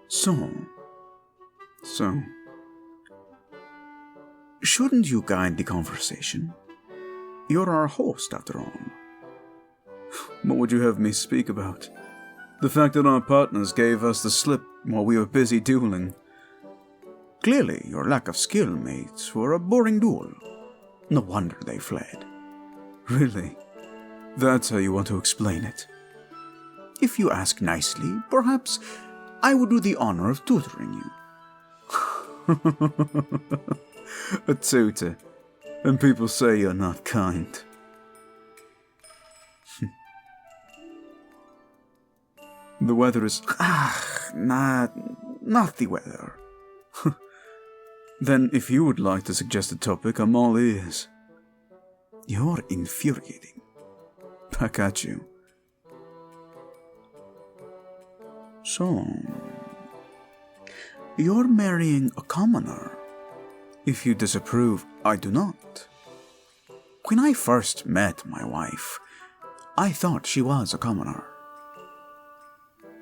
So, shouldn't you guide the conversation? You're our host, after all. What would you have me speak about? The fact that our partners gave us the slip while we were busy dueling. Clearly, your lack of skill makes for a boring duel. No wonder they fled. Really? That's how you want to explain it? If you ask nicely, perhaps I would do the honor of tutoring you. A tutor, and people say you're not kind. The weather is... not the weather. Then, if you would like to suggest a topic, I'm all ears. You're infuriating. Back at you. So, you're marrying a commoner. If you disapprove, I do not. When I first met my wife, I thought she was a commoner.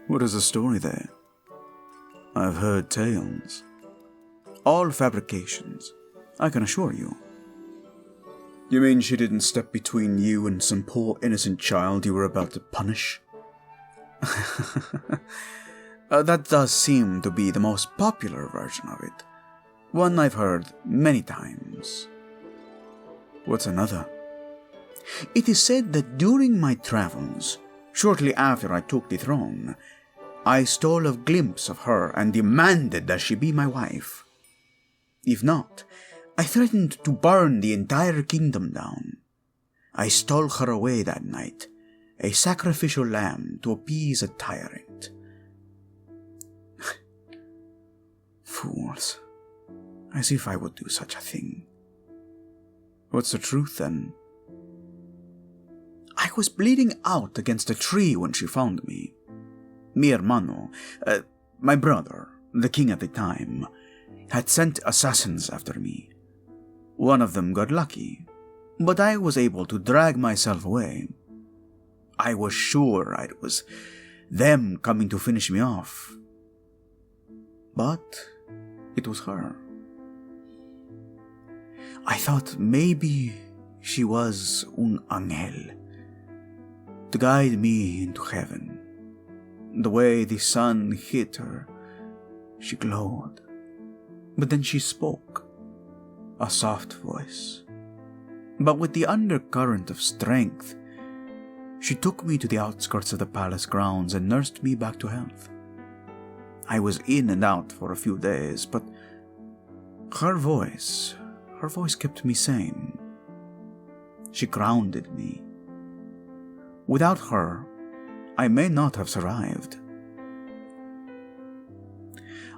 What is the story there? I've heard tales. All fabrications, I can assure you. You mean she didn't step between you and some poor innocent child you were about to punish? That does seem to be the most popular version of it. One I've heard many times. What's another? It is said that during my travels, shortly after I took the throne, I stole a glimpse of her and demanded that she be my wife. If not, I threatened to burn the entire kingdom down. I stole her away that night, a sacrificial lamb to appease a tyrant. Fools. As if I would do such a thing. What's the truth, then? I was bleeding out against a tree when she found me. Mi hermano, my brother, the king at the time, had sent assassins after me. One of them got lucky, but I was able to drag myself away. I was sure it was them coming to finish me off. But it was her. I thought maybe she was un ángel, to guide me into heaven. The way the sun hit her, she glowed. But then she spoke, a soft voice, but with the undercurrent of strength. She took me to the outskirts of the palace grounds and nursed me back to health. I was in and out for a few days, but her voice kept me sane. She grounded me. Without her, I may not have survived.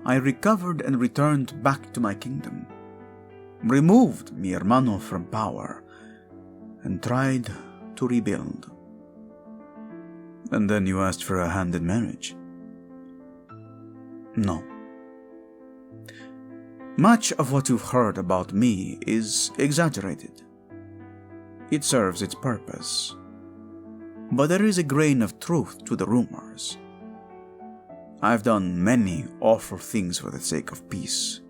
I recovered and returned back to my kingdom, removed mi hermano from power, and tried to rebuild. And then you asked for a hand in marriage? No. Much of what you've heard about me is exaggerated. It serves its purpose. But there is a grain of truth to the rumors. I've done many awful things for the sake of peace.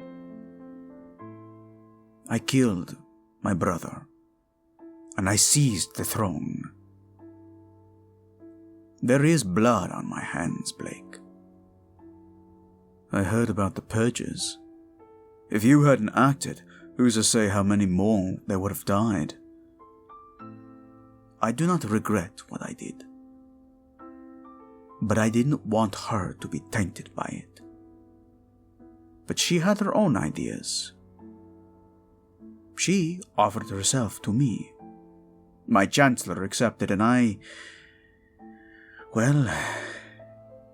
I killed my brother, and I seized the throne. There is blood on my hands, Blake. I heard about the purges. If you hadn't acted, who's to say how many more there would have died? I do not regret what I did. But I didn't want her to be tainted by it. But she had her own ideas. She offered herself to me. My chancellor accepted, and well,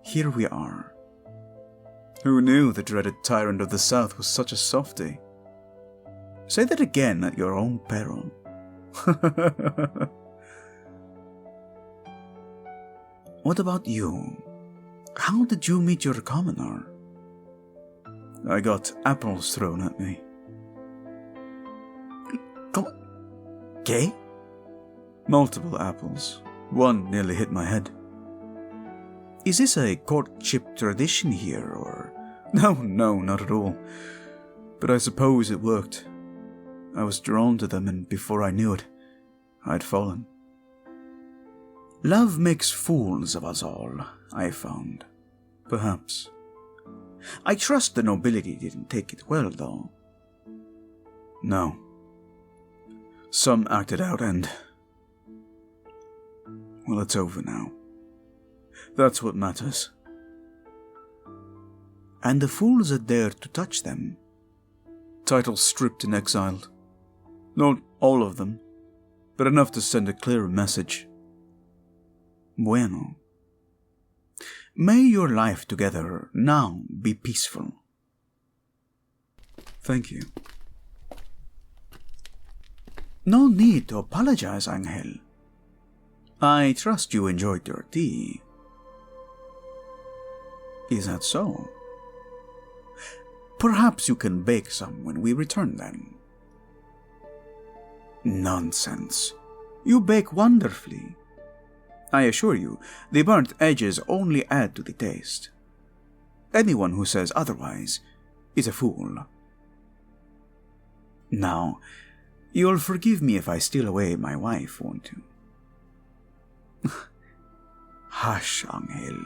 here we are. Who knew the dreaded tyrant of the south was such a softy? Say that again at your own peril. What about you? How did you meet your commoner? I got apples thrown at me. Come on. ¿Qué? Multiple apples. One nearly hit my head. Is this a courtship tradition here, or... No, not at all. But I suppose it worked. I was drawn to them, and before I knew it, I'd fallen. Love makes fools of us all, I found. Perhaps. I trust the nobility didn't take it well, though. No. Some acted out and... Well, it's over now. That's what matters. And the fools that dared to touch them. Titles stripped and exiled. Not all of them, but enough to send a clear message. Bueno. May your life together now be peaceful. Thank you. No need to apologize, Angel. I trust you enjoyed your tea. Is that so? Perhaps you can bake some when we return then. Nonsense. You bake wonderfully. I assure you, the burnt edges only add to the taste. Anyone who says otherwise is a fool. Now, you'll forgive me if I steal away my wife, won't you? Hush, Angel.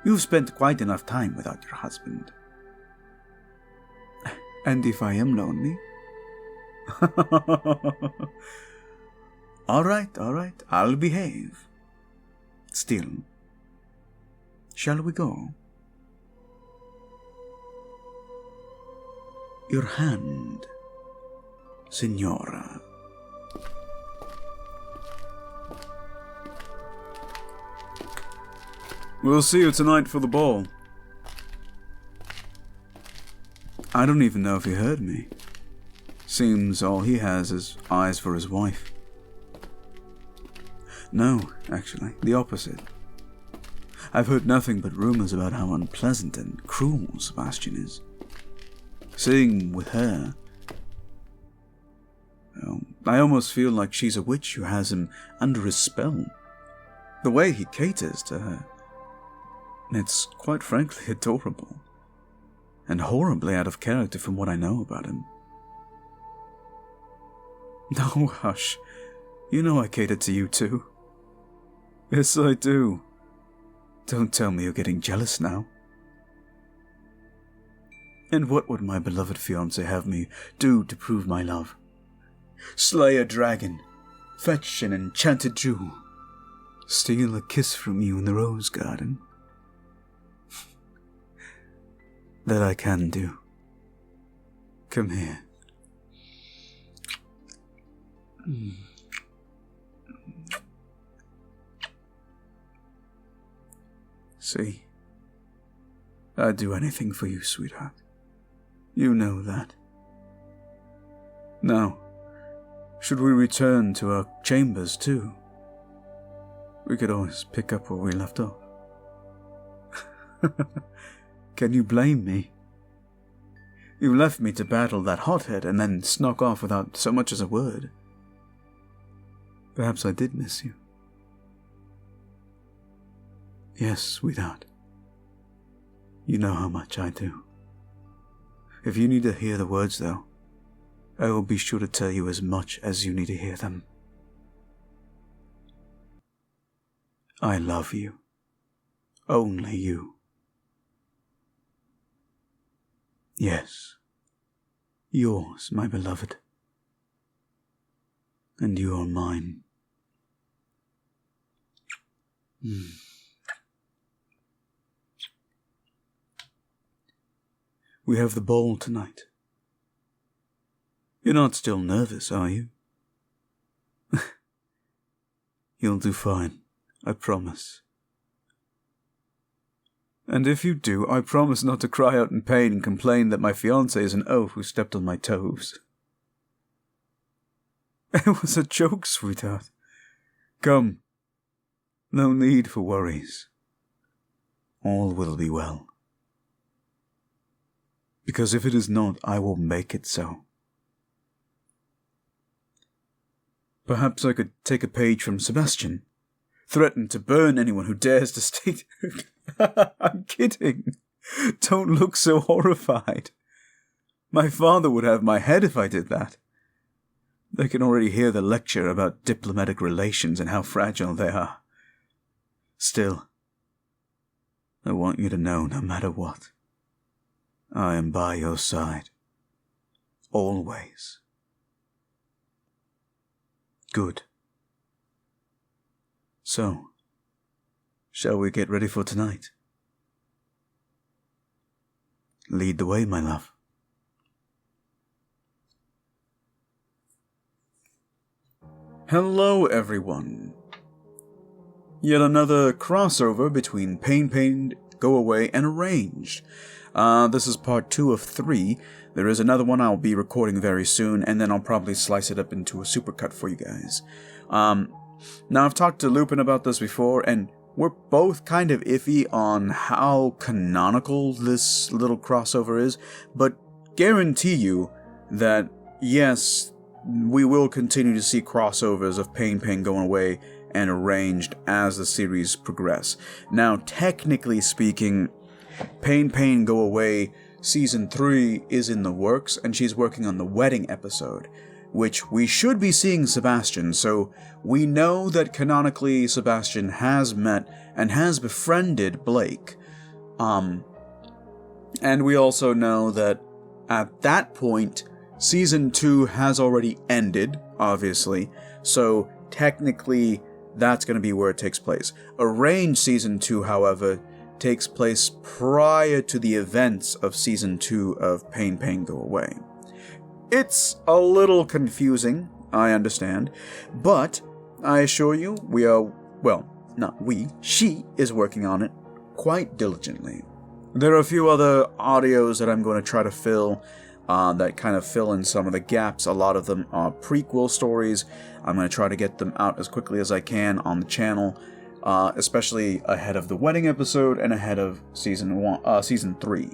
You've spent quite enough time without your husband. And if I am lonely? All right, I'll behave. Still, shall we go? Your hand, Signora. We'll see you tonight for the ball. I don't even know if he heard me. Seems all he has is eyes for his wife. No, actually, the opposite. I've heard nothing but rumors about how unpleasant and cruel Sebastian is. Seeing with her, well, I almost feel like she's a witch who has him under his spell. The way he caters to her, it's quite frankly adorable, and horribly out of character from what I know about him. No, hush. You know I cater to you too. Yes, I do. Don't tell me you're getting jealous now. And what would my beloved fiancé have me do to prove my love? Slay a dragon, fetch an enchanted Jew, steal a kiss from you in the rose garden? That I can do. Come here. See, I'd do anything for you, sweetheart. You know that. Now, should we return to our chambers too? We could always pick up where we left off. Can you blame me? You left me to battle that hothead and then snuck off without so much as a word. Perhaps I did miss you. Yes, sweetheart. You know how much I do. If you need to hear the words, though, I will be sure to tell you as much as you need to hear them. I love you. Only you. Yes, yours, my beloved. And you are mine. We have the ball tonight. You're not still nervous, are you? You'll do fine, I promise. And if you do, I promise not to cry out in pain and complain that my fiancé is an oaf who stepped on my toes. It was a joke, sweetheart. Come. No need for worries. All will be well. Because if it is not, I will make it so. Perhaps I could take a page from Sebastian. threaten to burn anyone who dares to state... I'm kidding. Don't look so horrified. My father would have my head if I did that. I can already hear the lecture about diplomatic relations and how fragile they are. Still, I want you to know, no matter what, I am by your side. Always. Good. So, shall we get ready for tonight? Lead the way, my love. Hello, everyone. Yet another crossover between Pain, Go Away, and Arranged. This is part 2 of 3. There is another one I'll be recording very soon, and then I'll probably slice it up into a supercut for you guys. Now, I've talked to Lupin about this before, and we're both kind of iffy on how canonical this little crossover is, but guarantee you that, yes, we will continue to see crossovers of Pain, Going Away and Arranged as the series progress. Now, technically speaking, Pain, Go Away Season 3 is in the works, and she's working on the wedding episode, which we should be seeing Sebastian, so we know that canonically Sebastian has met and has befriended Blake. And we also know that at that point, Season 2 has already ended, obviously, so technically that's going to be where it takes place. Arranged Season 2, however, takes place prior to the events of Season 2 of Pain, Go Away. It's a little confusing, I understand, but I assure you, we are, well, not we, she is working on it quite diligently. There are a few other audios that I'm going to try to fill that kind of fill in some of the gaps. A lot of them are prequel stories. I'm going to try to get them out as quickly as I can on the channel, especially ahead of the wedding episode and ahead of Season 3.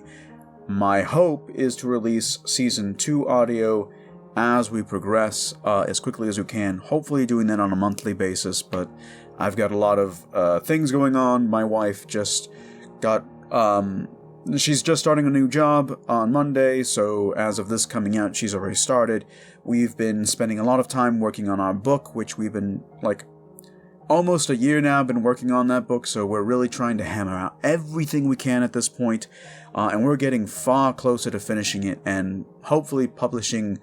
My hope is to release Season 2 audio as we progress as quickly as we can, hopefully doing that on a monthly basis, but I've got a lot of things going on. My wife just got... she's just starting a new job on Monday, so as of this coming out, she's already started. We've been spending a lot of time working on our book, which we've been, almost a year now been working on that book, so we're really trying to hammer out everything we can at this point, and we're getting far closer to finishing it and hopefully publishing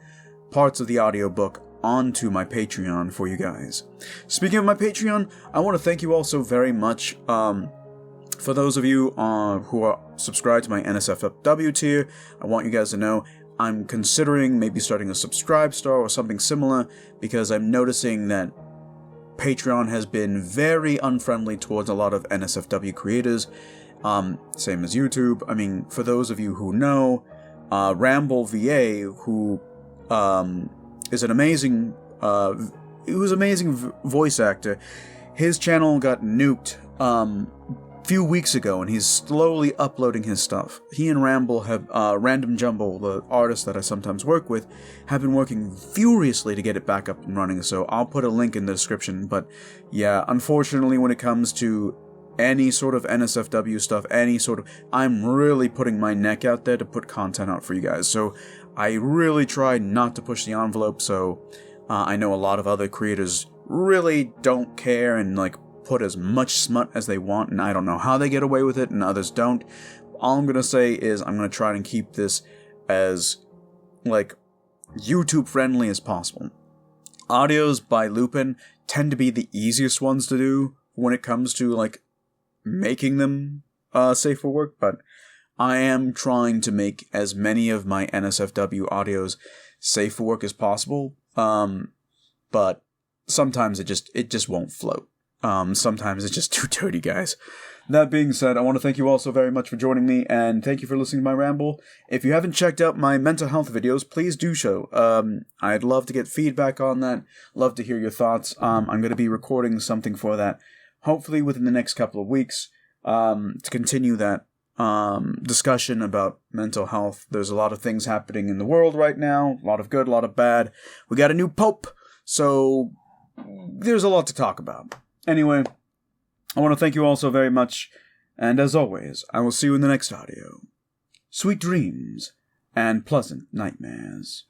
parts of the audiobook onto my Patreon for you guys. Speaking of my Patreon, I want to thank you all so very much. For those of you who are subscribed to my NSFW tier, I want you guys to know I'm considering maybe starting a Subscribe Star or something similar, because I'm noticing that Patreon has been very unfriendly towards a lot of NSFW creators, same as YouTube. I mean, for those of you who know, Ramble VA, who is an amazing, voice actor, his channel got nuked few weeks ago, and he's slowly uploading his stuff. He and Ramble have, Random Jumble, the artist that I sometimes work with, have been working furiously to get it back up and running, so I'll put a link in the description. But yeah, unfortunately, when it comes to any sort of NSFW stuff, I'm really putting my neck out there to put content out for you guys, so I really try not to push the envelope. So I know a lot of other creators really don't care and put as much smut as they want, and I don't know how they get away with it and others don't. All I'm gonna say is I'm gonna try and keep this as YouTube friendly as possible. Audios by Lupin tend to be the easiest ones to do when it comes to making them safe for work, but I am trying to make as many of my NSFW audios safe for work as possible, but sometimes it just won't float. Sometimes it's just too dirty, guys. That being said, I want to thank you all so very much for joining me, and thank you for listening to my ramble. If you haven't checked out my mental health videos, please do so. I'd love to get feedback on that, love to hear your thoughts. I'm going to be recording something for that, hopefully within the next couple of weeks, to continue that discussion about mental health. There's a lot of things happening in the world right now, a lot of good, a lot of bad. We got a new pope, so there's a lot to talk about. Anyway, I want to thank you all so very much, and as always, I will see you in the next audio. Sweet dreams and pleasant nightmares.